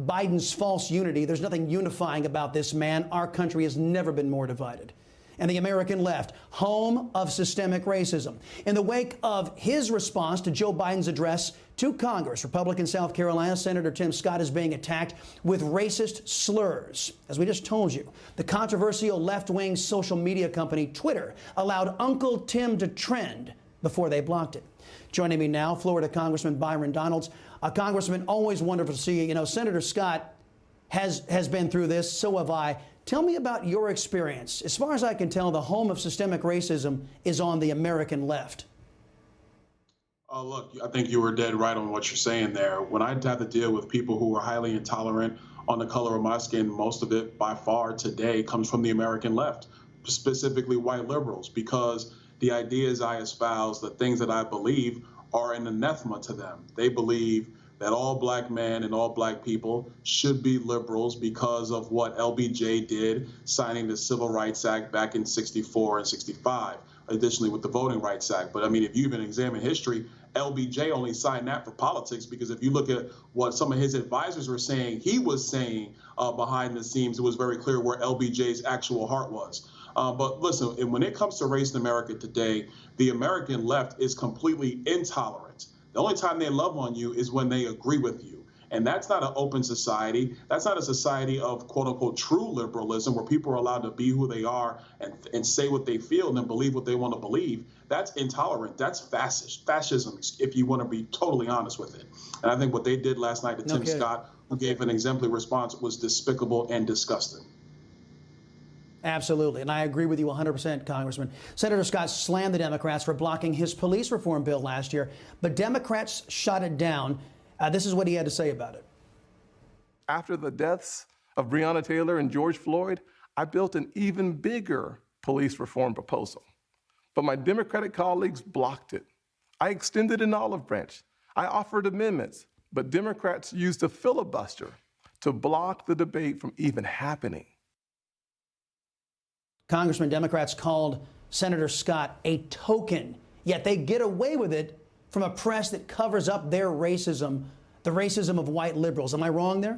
Biden's false unity. There's nothing unifying about this man. Our country has never been more divided. And the American left, home of systemic racism. In the wake of his response to Joe Biden's address to Congress, Republican South Carolina Senator Tim Scott is being attacked with racist slurs. As we just told you, the controversial left-wing social media company Twitter allowed Uncle Tim to trend before they blocked it. Joining me now, Florida Congressman Byron Donalds. Congressman, always wonderful to see you. You know, Senator Scott has been through this, so have I. Tell me about your experience. As far as I can tell, the home of systemic racism is on the American left. Look, I think you were dead right on what you're saying there. When I have to deal with people who are highly intolerant on the color of my skin, most of it by far today comes from the American left, specifically white liberals, because the ideas I espouse, the things that I believe are an anathema to them. They believe that all black men and all black people should be liberals because of what LBJ did, signing the Civil Rights Act back in '64 and '65, additionally with the Voting Rights Act. But I mean, if you even examine history, LBJ only signed that for politics, because if you look at what some of his advisors were saying, he was saying behind the scenes, it was very clear where LBJ's actual heart was. But listen, when it comes to race in America today, the American left is completely intolerant. The only time they love on you is when they agree with you. And that's not an open society. That's not a society of, quote unquote, true liberalism, where people are allowed to be who they are and say what they feel and then believe what they want to believe. That's intolerant. That's fascism, if you want to be totally honest with it. And I think what they did last night to Tim Scott, who gave an exemplary response, was despicable and disgusting. Absolutely. And I agree with you 100%, Congressman. Senator Scott slammed the Democrats for blocking his police reform bill last year, but Democrats shot it down. This is what he had to say about it. After the deaths of Breonna Taylor and George Floyd, I built an even bigger police reform proposal. But my Democratic colleagues blocked it. I extended an olive branch. I offered amendments, but Democrats used a filibuster to block the debate from even happening. Congressman, Democrats called Senator Scott a token, yet they get away with it from a press that covers up their racism, the racism of white liberals. Am I wrong there?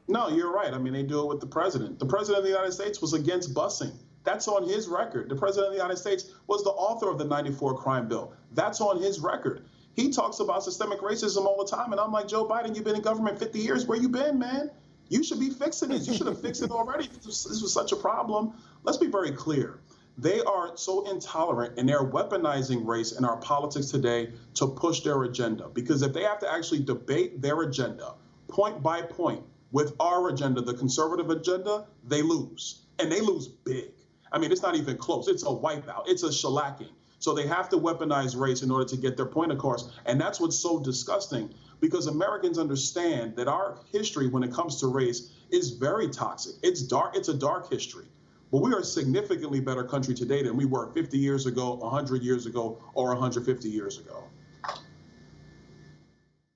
No, you're right. I mean, they do it with the president. The president of the United States was against busing. That's on his record. The president of the United States was the author of the '94 crime bill. That's on his record. He talks about systemic racism all the time. And I'm like, Joe Biden, you've been in government 50 years. Where you been, man? You should be fixing this. You should have fixed it already. This was such a problem. Let's be very clear. They are so intolerant, and they're weaponizing race in our politics today to push their agenda. Because if they have to actually debate their agenda point by point with our agenda, the conservative agenda, they lose. And they lose big. I mean, it's not even close. It's a wipeout. It's a shellacking. So they have to weaponize race in order to get their point across. And that's what's so disgusting, because Americans understand that our history when it comes to race is very toxic. It's dark. It's a dark history. But we are a significantly better country today than we were 50 years ago, 100 years ago, or 150 years ago.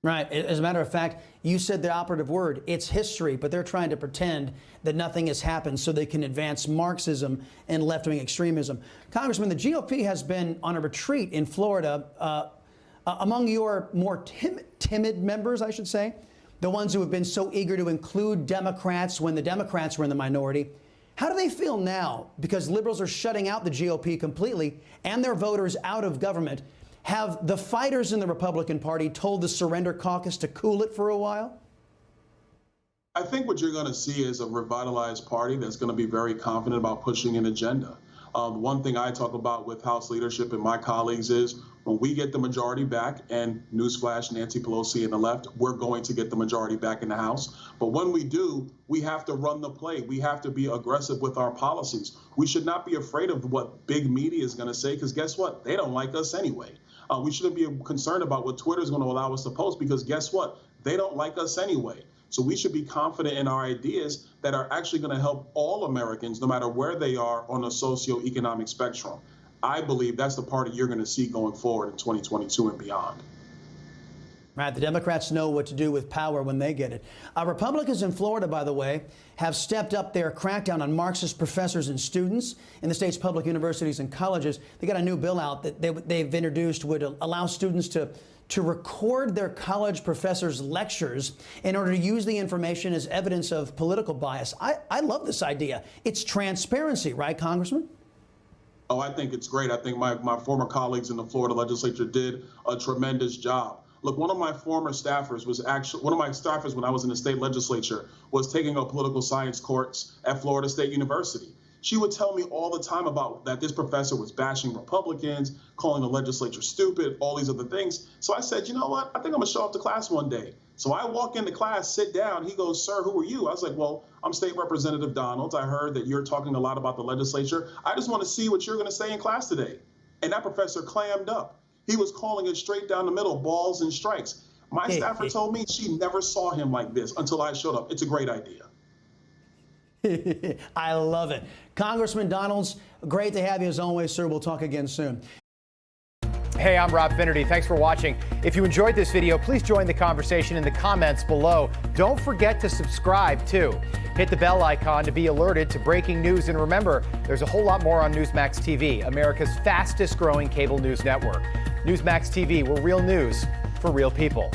Right. As a matter of fact, you said the operative word. It's history, but they're trying to pretend that nothing has happened so they can advance Marxism and left-wing extremism. Congressman, the GOP has been on a retreat in Florida. Among your more timid members, I should say, the ones who have been so eager to include Democrats when the Democrats were in the minority, how do they feel now? Because liberals are shutting out the GOP completely and their voters out of government. Have the fighters in the Republican Party told the Surrender Caucus to cool it for a while? I think what you're going to see is a revitalized party that's going to be very confident about pushing an agenda. One thing I talk about with House leadership and my colleagues is when we get the majority back, and newsflash, Nancy Pelosi and the left, we're going to get the majority back in the House. But when we do, we have to run the play. We have to be aggressive with our policies. We should not be afraid of what big media is going to say, because guess what? They don't like us anyway. We shouldn't be concerned about what Twitter is going to allow us to post, because guess what? They don't like us anyway. So we should be confident in our ideas that are actually going to help all Americans, no matter where they are on the socioeconomic spectrum. I believe that's the party you're going to see going forward in 2022 and beyond. Right, the Democrats know what to do with power when they get it. Republicans in Florida, by the way, have stepped up their crackdown on Marxist professors and students in the state's public universities and colleges. They got a new bill out that they've introduced would allow students to record their college professors' lectures in order to use the information as evidence of political bias. I love this idea. It's transparency, right, Congressman? Oh, I think it's great. I think my former colleagues in the Florida legislature did a tremendous job. Look, one of my former staffers was actually, one of my staffers when I was in the state legislature was taking a political science course at Florida State University. She would tell me all the time about that this professor was bashing Republicans, calling the legislature stupid, all these other things. So I said, you know what? I think I'm gonna show up to class one day. So I walk into class, sit down. He goes, sir, who are you? I was like, well, I'm State Representative Donalds. I heard that you're talking a lot about the legislature. I just want to see what you're going to say in class today. And that professor clammed up. He was calling it straight down the middle, balls and strikes. My staffer told me she never saw him like this until I showed up. It's a great idea. I love it. Congressman Donalds, great to have you as always, sir. We'll talk again soon. Hey, I'm Rob Finnerty. Thanks for watching. If you enjoyed this video, please join the conversation in the comments below. Don't forget to subscribe, too. Hit the bell icon to be alerted to breaking news. And remember, there's a whole lot more on Newsmax TV, America's fastest growing cable news network. Newsmax TV, we're real news for real people.